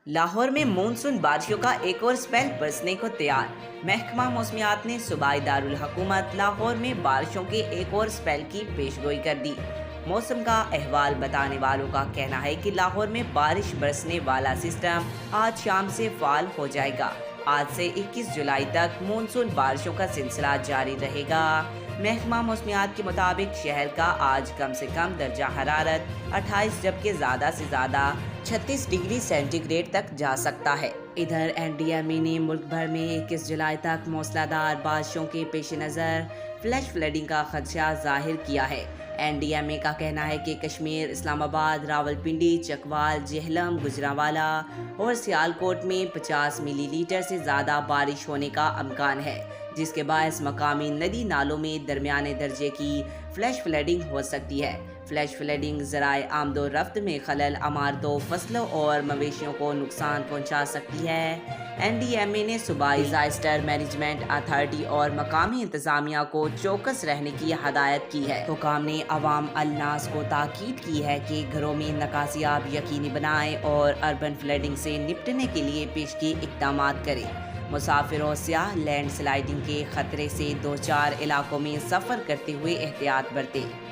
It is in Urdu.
لاہور میں مونسون بارشوں کا ایک اور سپیل برسنے کو تیار۔ محکمہ موسمیات نے صوبائی دارالحکومت لاہور میں بارشوں کے ایک اور سپیل کی پیشگوئی کر دی۔ موسم کا احوال بتانے والوں کا کہنا ہے کہ لاہور میں بارش برسنے والا سسٹم آج شام سے فعال ہو جائے گا۔ آج سے 21 جولائی تک مونسون بارشوں کا سلسلہ جاری رہے گا۔ محکمہ موسمیات کے مطابق شہر کا آج کم سے کم درجہ حرارت 28 جبکہ زیادہ سے زیادہ 36 ڈگری سینٹی گریڈ تک جا سکتا ہے۔ ادھر این ڈی ایم اے نے ملک بھر میں 21 جولائی تک موسلا دھار بارشوں کے پیش نظر فلیش فلڈنگ کا خدشہ ظاہر کیا ہے۔ این ڈی ایم اے کا کہنا ہے کہ کشمیر، اسلام آباد، راولپنڈی، چکوال، جہلم، گجرانوالہ اور سیالکوٹ میں 50 ملی لیٹر سے زیادہ بارش ہونے کا امکان ہے، جس کے باعث مقامی ندی نالوں میں درمیانے درجے کی فلیش فلڈنگ ہو سکتی ہے۔ فلیش فلڈنگ ذرائع آمد و رفت میں خلل، عمارتوں، فصلوں اور مویشیوں کو نقصان پہنچا سکتی ہے۔ این ڈی ایم اے نے صوبائی ڈیزاسٹر مینجمنٹ اتھارٹی اور مقامی انتظامیہ کو چوکس رہنے کی ہدایت کی ہے۔ حکام نے عوام الناس کو تاکید کی ہے کہ گھروں میں نکاسیاب یقینی بنائیں اور اربن فلڈنگ سے نپٹنے کے لیے پیشگی اقدامات کریں۔ مسافر اور سیاح لینڈ سلائڈنگ کے خطرے سے دوچار علاقوں میں سفر کرتے ہوئے احتیاط برتیں۔